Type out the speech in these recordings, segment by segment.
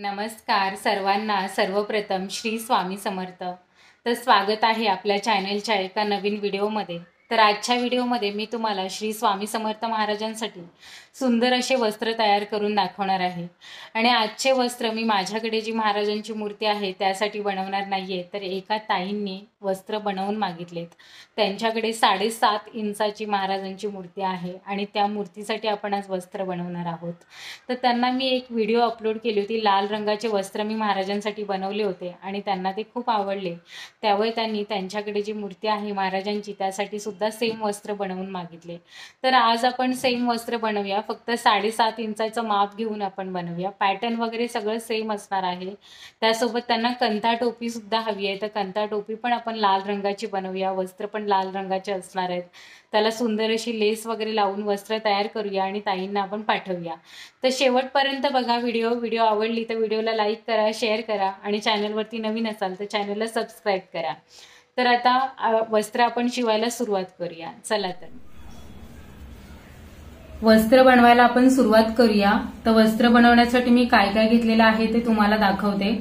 नमस्कार सर्वांना। सर्वप्रथम श्री स्वामी समर्थ। तर स्वागत आहे आपल्या चॅनलच्या एका नवीन व्हिडिओमध्ये। तर आजच्या व्हिडिओमध्ये मी तुम्हाला श्री स्वामी समर्थ महाराजांसाठी सुंदर असे वस्त्र तयार करून दाखवणार आहे। आणि आजचे वस्त्र मी माझ्याकडे जी महाराजांची मूर्ती आहे त्यासाठी बनवणार नाहीये, तर एका ताईंनी वस्त्र बनवून मागितलेत। त्यांच्याकडे 7.5 इंचाची महाराजांची मूर्ती आहे आणि त्या मूर्तीसाठी आपण आज वस्त्र बनवणार आहोत। तर त्यांना मी एक व्हिडिओ अपलोड केली होती, लाल रंगाचे वस्त्र मी महाराजांसाठी बनवले होते आणि त्यांना ते खूप आवडले। त्यामुळे त्यांनी त्यांच्याकडे जी मूर्ती आहे महाराजांची त्यासाठी सुद्धा सेम वस्त्र बनवून मागितले। तर आज आपण सेम वस्त्र बनवूया, फक्त 7.5 इंचाचं माप घेऊन आपण बनवूया। पॅटर्न वगैरे सगळं सेम असणार आहे। त्यासोबत त्यांना कंथा टोपी सुद्धा हवी आहे, तर कंथा टोपी पण आपण लाल रंगाची बनवूया। वस्त्र पण लाल रंगाचे असणार आहेत। त्याला सुंदर अशी लेस वगैरे लावून वस्त्र तयार करूया आणि ताईंना आपण पाठवूया। तर शेवटपर्यंत बघा व्हिडिओ आवडली तर व्हिडिओला लाईक करा, शेअर करा आणि चॅनलवरती नवीन असाल तर चॅनलला सबस्क्राईब करा। तर आता वस्त्र आपण शिवायला सुरुवात करूया। चला तर वस्त्र बनवायला आपण सुरुवात करूया। तर वस्त्र बनवण्यासाठी मी काय काय घेतलेलं आहे ते तुम्हाला दाखवते।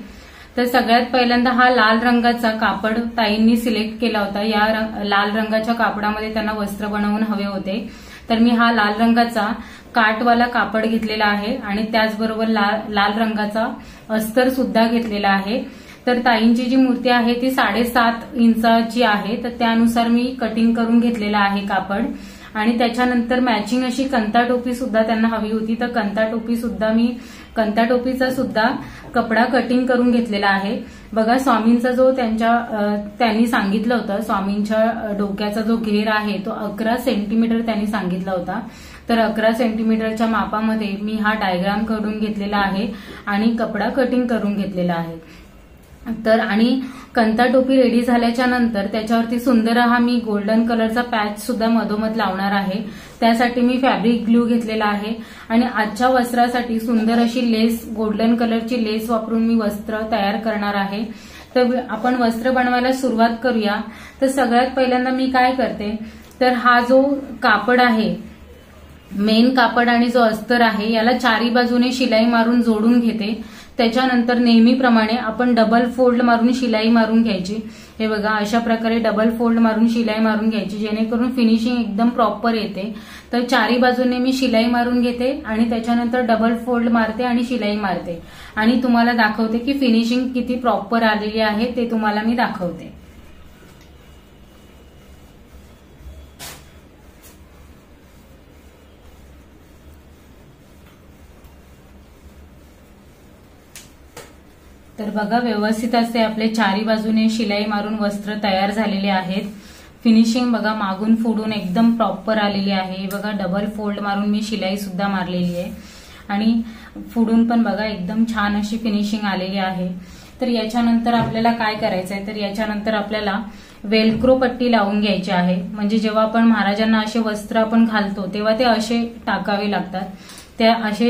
तर सगळ्यात पहिल्यांदा हा लाल रंगाचा कापड ताईंनी सिलेक्ट केला होता। या लाल रंगाच्या कापडामध्ये त्यांना वस्त्र बनवून हवे होते, तर मी हा लाल रंगाचा काटवाला कापड घेतलेला आहे आणि त्याचबरोबर लाल रंगाचा अस्तर सुद्धा घेतलेला आहे। तर ताईंची जी मूर्ती आहे ती 7.5 इंचाची आहे, तर त्यानुसार मी कटिंग करून घेतलेला आहे कापड। आणि त्याच्यानंतर मॅचिंग अशी कंथा टोपी सुद्धा त्यांना हवी होती, तर कंथा टोपीचा सुद्धा कपडा कटिंग करून घेतलेला आहे। बघा स्वामींचा जो त्यांनी सांगितलं होतं, स्वामींच्या डोक्याचा जो घेर आहे तो 11 सेंटीमीटर त्यांनी सांगितला होता। तर 11 सेंटीमीटरच्या मापामध्ये मी हा डायग्राम करून घेतलेला आहे आणि कपडा कटिंग करून घेतलेला आहे। तर आणि कंथा टोपी रेडी झाल्याच्या नंतर त्याच्यावरती सुंदर हा मी गोल्डन कलरचा पॅच सुद्धा मधोमध लावणार आहे। त्यासाठी मी फॅब्रिक ग्लू घेतलेला आहे आणि आजच्या वस्त्रासाठी सुंदर अशी लेस, गोल्डन कलरची लेस वापरून मी वस्त्र तयार करणार आहे। तर आपण वस्त्र बनवायला सुरुवात करूया। तर सगळ्यात पहिल्यांदा मी काय करते, तर हा जो कापड आहे, मेन कापड आणि जो अस्तर आहे याला चारी बाजूने शिलाई मारून जोडून घेते। त्याच्यानंतर नेहमीप्रमाणे आपण डबल फोल्ड मारून शिलाई मारून घ्यायची। हे बघा अशा प्रकारे डबल फोल्ड मारून शिलाई मारून घ्यायची, जेणेकरून फिनिशिंग एकदम प्रॉपर येते। तर चारी बाजूने मी शिलाई मारून घेते आणि त्याच्यानंतर डबल फोल्ड मारते आणि शिलाई मारते आणि तुम्हाला दाखवते की फिनिशिंग किती प्रॉपर आलेली आहे ते तुम्हाला मी दाखवते। तर बघा व्यवस्थित असे आपले चारी बाजूने शिलाई मारून वस्त्र तयार झालेले आहेत। फिनिशिंग बघा मागून फोडून एकदम प्रॉपर आलेली आहे। बघा डबल फोल्ड मारून मी शिलाई सुद्धा मारलेली आहे आणि फोडून पण बघा एकदम छान अशी फिनिशिंग आलेली आहे। तर याच्यानंतर आपल्याला काय करायचं आहे, तर याच्यानंतर आपल्याला वेलक्रो पट्टी लावून घ्यायची आहे। म्हणजे जेव्हा आपण महाराजांना असे वस्त्र आपण घालतो तेव्हा ते असे टाकावे लागतात। त्या असे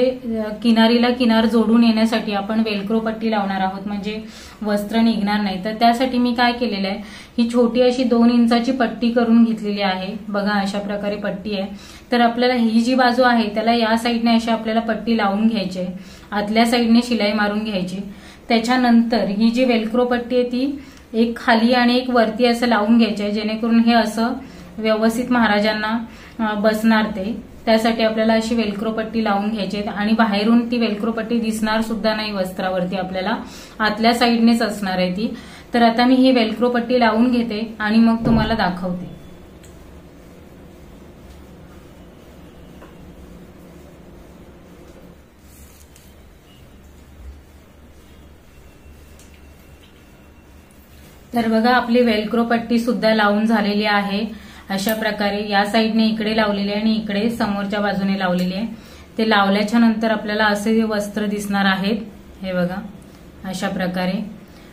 किनारीला किनार जोडून येण्यासाठी आपण वेलक्रो पट्टी लावणार आहोत, म्हणजे वस्त्र निघणार नाही। तर त्यासाठी मी काय केलेलं आहे, ही छोटी अशी 2 इंचाची पट्टी करून घेतलेली आहे। बघा अशा प्रकारे पट्टी आहे। तर आपल्याला ही जी बाजू आहे त्याला या साईडने अशी आपल्याला पट्टी लावून घ्यायची आहे, आतल्या साईडने शिलाई मारून घ्यायची। त्याच्यानंतर ही जी वेलक्रो पट्टी आहे ती एक खाली आणि एक वरती असं लावून घ्यायची आहे, जेणेकरून हे असं व्यवस्थित महाराजांना बसणार ते। त्यासाठी आपल्याला अशी वेलक्रो पट्टी लावून घ्यायची आणि बाहेरून ती वेलक्रो पट्टी दिसणार सुद्धा नाही वस्त्रावरती, आपल्याला आतल्या साईडनेच असणार आहे ती। तर आता मी ही वेलक्रो पट्टी लावून घेते आणि मग तुम्हाला दाखवते। तर बघा आपली वेलक्रो पट्टी सुद्धा लावून झालेली आहे। अशा प्रकारे या साईडने इकडे लावलेली आहे आणि इकडे समोरच्या बाजूने लावलेली आहे। ते लावल्याच्या नंतर आपल्याला असे वस्त्र दिसणार आहेत। हे बघा अशा प्रकारे।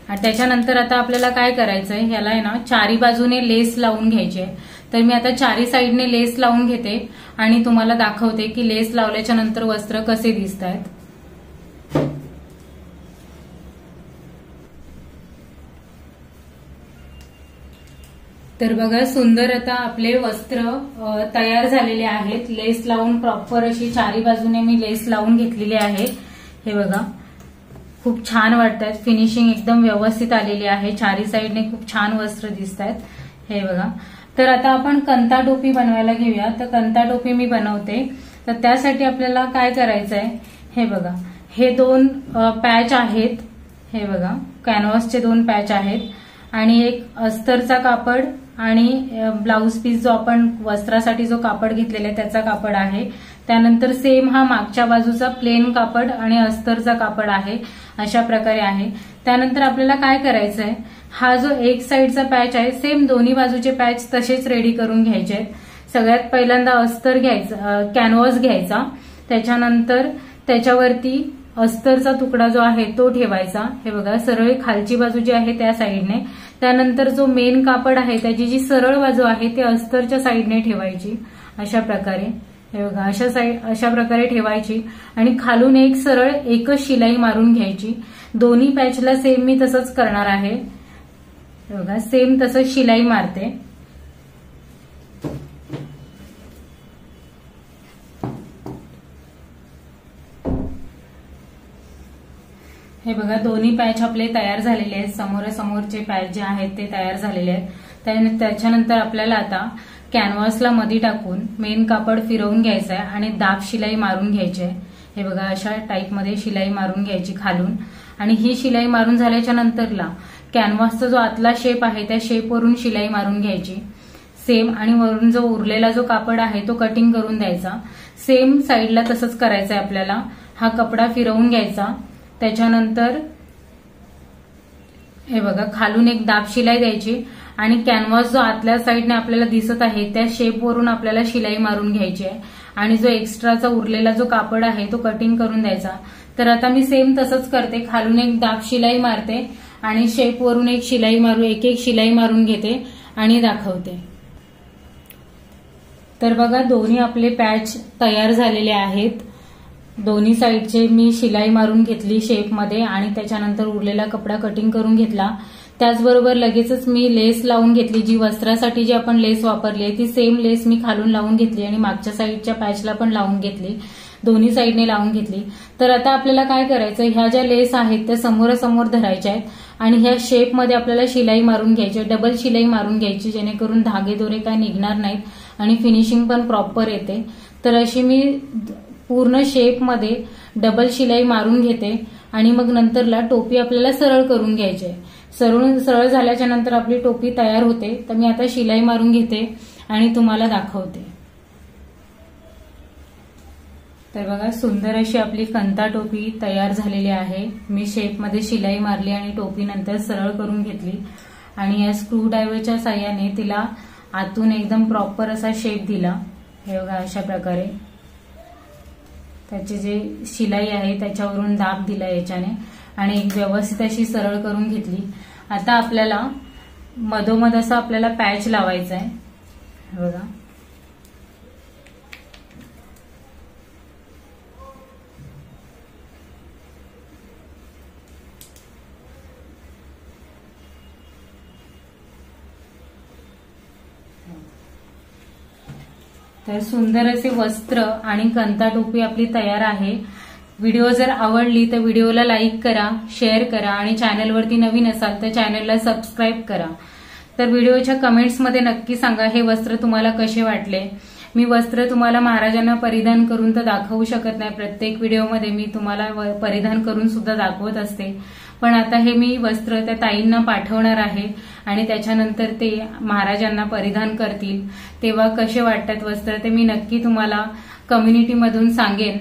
आणि त्याच्यानंतर आता आपल्याला काय करायचंय, ह्याला आहे ना चारी बाजूने लेस लावून घ्यायची आहे। तर मी आता चारी साईडने लेस लावून घेते आणि तुम्हाला दाखवते की लेस लावल्याच्या नंतर वस्त्र कसे दिसत आहेत। तर बघा सुंदर आता आपले वस्त्र तयार झालेले आहेत। लेस लावून प्रॉपर अशी चारी बाजूने मी लेस लावून घेतलेली आहे। हे बघा खूप छान वाटतात. फिनिशिंग एकदम व्यवस्थित आलेली आहे. चारी साईडने खूप छान वस्त्र दिसत आहेत. हे बघा. तर आता आपण कंता टोपी बनवायला घेऊया. तर कंता टोपी मी बनवते. तर त्यासाठी आपल्याला काय करायचं आहे, हे बघा, हे 2 पॅच आहेत. हे बघा, कॅनव्हासचे 2 पॅच आहेत आणि एक अस्तरचा कापड आणि ब्लाऊज पीस जो आपण वस्त्रासाठी जो कापड घेतलेला आहे त्याचा कापड आहे. त्यानंतर सेम हा मागच्या बाजूचा प्लेन कापड आणि अस्तरचा कापड आहे. अशा प्रकारे आहे. त्यानंतर आपल्याला काय करायचं आहे, हा जो एक साईडचा पॅच आहे सेम दोन्ही बाजूचे पॅच तसेच रेडी करून घ्यायचे आहेत. सगळ्यात पहिल्यांदा अस्तर घ्यायचा, कॅनव्हास घ्यायचा. त्याच्यानंतर त्याच्यावरती अस्तरचा तुकडा जो आहे तो ठेवायचा. हे बघा, सरळ खालची बाजू जी आहे त्या साईडने. त्यानंतर जो मेन कापड आहे त्याची जी सरळ बाजू आहे ती अस्तरच्या साईडने ठेवायची. अशा प्रकारे हे बघा, अशा प्रकारे ठेवायची आणि खालून एक सरळ एकच शिलाई मारून घ्यायची. दोन्ही पॅचला सेम मी तसंच करणार आहे. हे बघा, सेम तसंच शिलाई मारते. हे बघा, दोन्ही पॅच आपले तयार झालेले आहेत. समोरासमोरचे पॅच जे आहेत ते तयार झालेले आहेत. त्याच्यानंतर आपल्याला आता कॅनव्हासला मध्ये टाकून मेन कापड फिरवून घ्यायचं आहे आणि दाब शिलाई मारून घ्यायची आहे. हे बघा, अशा टाईपमध्ये शिलाई मारून घ्यायची खालून. आणि ही शिलाई मारून झाल्याच्या नंतरला कॅनव्हासचा जो आतला शेप आहे त्या शेपवरून शिलाई मारून घ्यायची सेम. आणि वरून जो उरलेला जो कापड आहे तो कटिंग करून द्यायचा. सेम साईडला तसंच करायचं आहे आपल्याला. हा कपडा फिरवून घ्यायचा. त्याच्यानंतर हे बघा, खालून एक दाब शिलाई द्यायची आणि कॅनव्हास जो आतल्या साईडने आपल्याला दिसत आहे त्या शेपवरून आपल्याला शिलाई मारून घ्यायची आहे. आणि जो एक्स्ट्राचा उरलेला जो कापड आहे तो कटिंग करून द्यायचा. तर आता मी सेम तसंच करते. खालून एक दाब शिलाई मारते आणि शेपवरून एक शिलाई मारून घेते आणि दाखवते. तर बघा, दोन्ही आपले पॅच तयार झालेले आहेत. दोन्ही साईडचे मी शिलाई मारून घेतली शेपमध्ये आणि त्याच्यानंतर उरलेला कपडा कटिंग करून घेतला. त्याचबरोबर लगेचच मी लेस लावून घेतली. जी वस्त्रासाठी जी आपण लेस वापरली आहे ती सेम लेस मी खालून लावून घेतली आणि मागच्या साईडच्या पॅचला पण लावून घेतली. दोन्ही साईडने लावून घेतली. तर आता आपल्याला काय करायचं, ह्या ज्या लेस आहेत त्या समोरासमोर धरायच्या आहेत आणि ह्या शेपमध्ये आपल्याला शिलाई मारून घ्यायची, डबल शिलाई मारून घ्यायची, जेणेकरून धागे दोरे काय निघणार नाहीत आणि फिनिशिंग पण प्रॉपर येते. तर अशी मी पूर्ण शेपमध्ये डबल शिलाई मारून घेते आणि मग नंतरला टोपी आपल्याला सरळ करून घ्यायची आहे. सरळ झाल्याच्या नंतर आपली टोपी तयार होते. तर मी आता शिलाई मारून घेते आणि तुम्हाला दाखवते. तर बघा, सुंदर अशी आपली कंता टोपी तयार झालेली आहे. मी शेपमध्ये शिलाई मारली आणि टोपी नंतर सरळ करून घेतली आणि या स्क्रू ड्रायव्हरच्या साह्याने तिला आतून एकदम प्रॉपर असा शेप दिला. हे बघा, अशा प्रकारे त्याची जी शिलाई आहे त्याच्यावरून दाब दिला याच्याने आणि एक व्यवस्थित अशी सरळ करून घेतली. आता आपल्याला मधोमध असं आपल्याला पॅच लावायचा आहे. बघा, तर सुंदर असे वस्त्र आणि कंता टोपी आपली तयार आहे. व्हिडिओ जर आवडली तर व्हिडिओला लाईक करा, शेअर करा आणि चॅनलवरती नवीन असाल तर चॅनलला सबस्क्राईब करा. तर व्हिडिओच्या कमेंट्समध्ये नक्की सांगा हे वस्त्र तुम्हाला कसे वाटले. मी वस्त्र तुम्हाला महाराजांना परिधान करून तर दाखवू शकत नाही. प्रत्येक व्हिडिओमध्ये मी तुम्हाला परिधान करून सुद्धा दाखवत असते. पण आता हे मी वस्त्र त्या ताईंना पाठवणार आहे आणि त्याच्यानंतर ते महाराजांना परिधान करतील. तेव्हा कसे वाटतात वस्त्र ते मी नक्की तुम्हाला कम्युनिटीमधून सांगेन.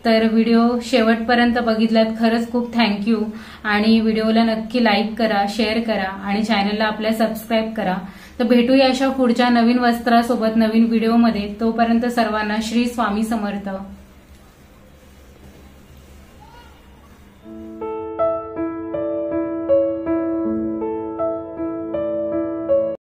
तर व्हिडिओ शेवटपर्यंत बघितलात खरंच खूप थँक्यू. आणि व्हिडिओला नक्की लाईक करा, शेअर करा आणि चॅनलला आपल्या सबस्क्राईब करा. तर भेटूया अशा पुढच्या नवीन वस्त्रासोबत नवीन व्हिडिओमध्ये. तोपर्यंत सर्वांना श्री स्वामी समर्थ.